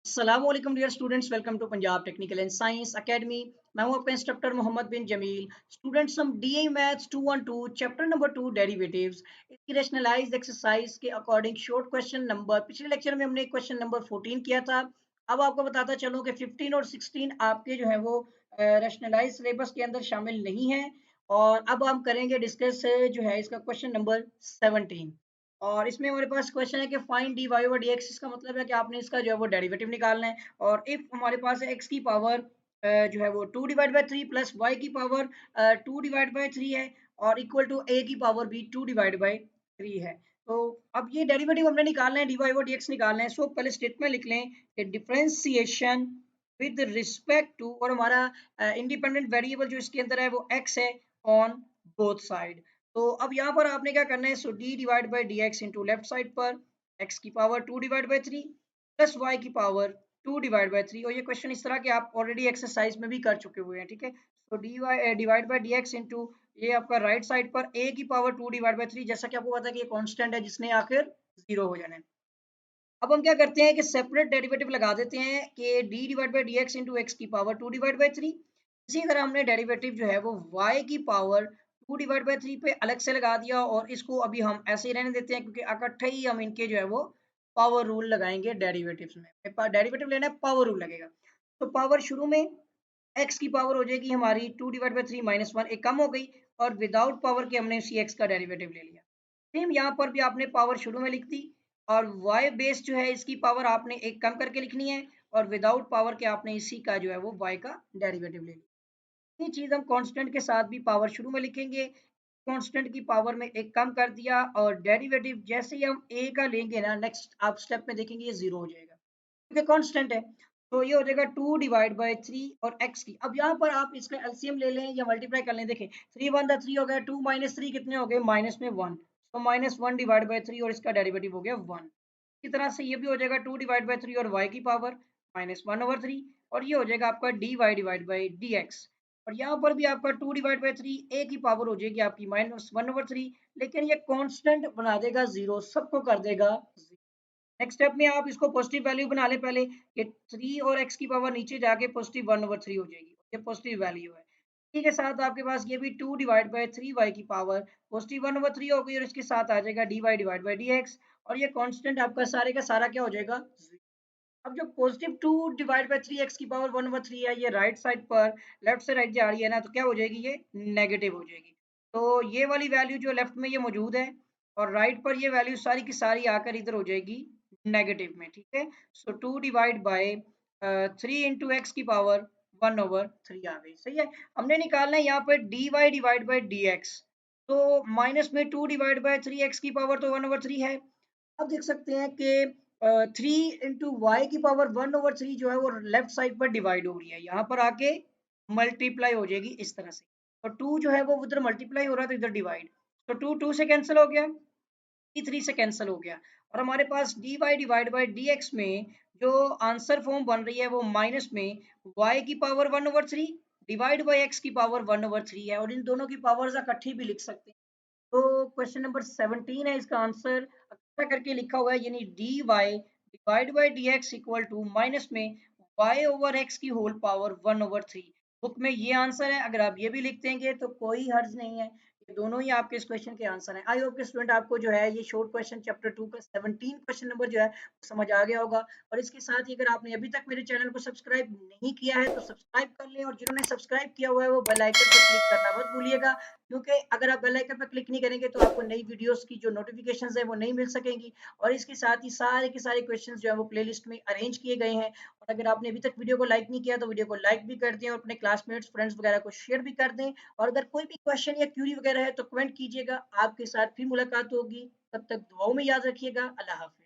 अस्सलामुअलैकुम dear students, welcome to Punjab technical and science academy. मैं हूं आपका इंस्ट्रक्टर मोहम्मद बिन जमील। स्टूडेंट्स, हम DA maths 212 chapter number 2 derivatives इसकी रैशनलाइज्ड एक्सरसाइज के अकॉर्डिंग शॉर्ट क्वेश्चन नंबर, पिछले लेक्चर में हमने क्वेश्चन नंबर 14 किया था। अब आपको बताता चलूं कि 15 और 16 आपके जो है वो रैशनलाइज्ड सिलेबस के अंदर शामिल नहीं है। और अब हम करेंगे डिस्कस जो है इसका क्वेश्चन नंबर 17। और इसमें हमारे पास क्वेश्चन है कि find d y over d x. इसका मतलब है कि आपने इसका जो है वो डेरिवेटिव निकालना है। और इफ हमारे पास है एक्स की पावर जो है वो 2/3 प्लस वाई की पावर 2/3 है, और इक्वल टू ए की पावर भी 2/3 है। तो अब ये डेरिवेटिव हमने निकालना है, d y over d x निकालना है। सो पहले स्टेटमेंट लिख लें कि डिफरेंशिएशन विद रिस्पेक्ट टू, और हमारा इंडिपेंडेंट वेरिएबल जो इसके अंदर है वो एक्स है, ऑन बोथ साइड। तो अब यहाँ पर आपने क्या करना है, so d divide by d x into left side पर एक्स की पावर 2/3 प्लस वाई की पावर 2/3। और ये क्वेश्चन इस तरह के आप ऑलरेडी एक्सरसाइज में भी कर चुके हुए हैं, ठीक है। तो d y divide by d x into ये आपका राइट साइड पर ए की पावर 2/3, जैसा कि आपको पता है कि ये कॉन्स्टेंट है जिसने आखिर जीरो हो जाना है। अब हम क्या करते हैं कि सेपरेट डेरिवेटिव लगा देते हैं कि D divide by d x into x की पावर 2/3। इसी तरह हमने डेरिवेटिव जो है वो y की पावर 2/3 पे अलग से लगा दिया, और इसको अभी हम ऐसे ही रहने देते हैं क्योंकि इकट्ठे ही हम इनके जो है वो पावर रूल लगाएंगे डेरिवेटिव्स में। डेरिवेटिव लेना है, पावर रूल लगेगा। तो पावर शुरू में x की पावर हो जाएगी हमारी 2/3 -1, एक कम हो गई, और विदाउट पावर के हमने उसी x का डेरिवेटिव ले लिया। सेम यहाँ पर भी आपने पावर शुरू में लिख दी, और y बेस जो है इसकी पावर आपने एक कम करके लिखनी है, और विदाउट पावर के आपने इसी का जो है वो y का डेरिवेटिव ले लिया। ये चीज हम कांस्टेंट के साथ भी पावर शुरू में लिखेंगे, कांस्टेंट की पावर में एक कम कर दिया, और डेरिवेटिव जैसे ही हम a का लेंगे ना, नेक्स्ट आप स्टेप में देखेंगे ये जीरो हो जाएगा क्योंकि कांस्टेंट है। तो ये हो जाएगा 2/3 और x की। अब यहाँ पर आप इसका एलसीएम ले लें या मल्टीप्लाई कर लें। देखें 3 1 3 हो गया, 2 माइनस 3 कितने हो गए, माइनस में 1, तो -1/3 और इसका डेरिवेटिव हो गया 1। इसी तरह से ये भी हो जाएगा 2/3 और y की पावर -1/3, और ये हो जाएगा आपका dy डिवाइड बाई dx। और यहाँ पर भी आपका 2/3 a की पावर हो जाएगी आपकी -1/3, लेकिन ये कांस्टेंट बना देगा जीरो, सबको कर देगा। नेक्स्ट स्टेप में आप इसको पॉजिटिव वैल्यू बना लें पहले, ये 3 और x की पावर नीचे जाके +1/3 हो जाएगी, ये पॉजिटिव वैल्यू है। इसी के साथ आपके पास ये भी 2/3 y की पावर +1/3 हो गई, और इसके साथ आ जाएगा dy डिवाइड बाई dx, और ये कांस्टेंट आपका सारे का सारा क्या हो जाएगा। अब जो पॉजिटिव 2/3 x की पावर 1/3 है, ये राइट साइड पर लेफ्ट से राइट जा रही है ना, तो क्या हो जाएगी, ये नेगेटिव हो जाएगी। तो ये वाली वैल्यू जो लेफ्ट में ये मौजूद है, और राइट पर ये वैल्यू सारी की सारी आकर इधर हो जाएगी नेगेटिव में, ठीक है। सो 2/3 इंटू एक्स की पावर 1/3 आ गई, सही है। हमने निकालना है यहाँ पर dy डिवाइड बाई dx। तो माइनस में 2/3 x की पावर तो 1/3 है। अब देख सकते हैं कि 3 इंटू वाई की पावर 1/3 जो है वो लेफ्ट साइड पर डिवाइड हो रही है, यहाँ पर आके मल्टीप्लाई हो जाएगी इस तरह से। और 2 जो है वो उधर मल्टीप्लाई हो रहा है तो इधर डिवाइड, तो 2 2 से कैंसिल हो गया, 3 से कैंसिल हो गया, और हमारे पास dy डिवाइड बाई dx में जो आंसर फॉर्म बन रही है वो माइनस में y की पावर 1/3 डिवाइड बाई x की पावर 1/3 है, और इन दोनों की पावर्स इकट्ठी भी लिख सकते हैं। तो क्वेश्चन नंबर 17 है, इसका आंसर अच्छा करके लिखा हुआ है, यानी dy divide by dx equal to minus में y ओवर x की होल पावर 1/3। बुक में ये आंसर है, अगर आप ये भी लिख देंगे तो कोई हर्ज नहीं है, ये दोनों ही आपके इस क्वेश्चन के आंसर हैं। आई होप के स्टूडेंट आपको जो है ये शॉर्ट क्वेश्चन चैप्टर 2 का 17 क्वेश्चन नंबर जो है समझ आ गया होगा। और इसके साथ ही अगर आपने अभी तक मेरे चैनल को सब्सक्राइब नहीं किया है तो सब्सक्राइब कर लें, और जिन्होंने सब्सक्राइब किया हुआ है वो बेल आइकन पर क्लिक करना मत भूलिएगा, क्योंकि अगर आप बेल आइकन पर क्लिक नहीं करेंगे तो आपको नई वीडियोस की जो नोटिफिकेशंस है वो नहीं मिल सकेंगी। और इसके साथ ही सारे के सारे क्वेश्चंस जो है वो प्लेलिस्ट में अरेंज किए गए हैं। और अगर आपने अभी तक वीडियो को लाइक नहीं किया तो वीडियो को लाइक भी कर दें, और अपने क्लासमेट्स फ्रेंड्स वगैरह को शेयर भी कर दें। और अगर कोई भी क्वेश्चन या क्यूरी वगैरह है तो कमेंट कीजिएगा। आपके साथ फिर मुलाकात होगी, तब तक दुआओं में याद रखिएगा। अल्लाह हाफिज।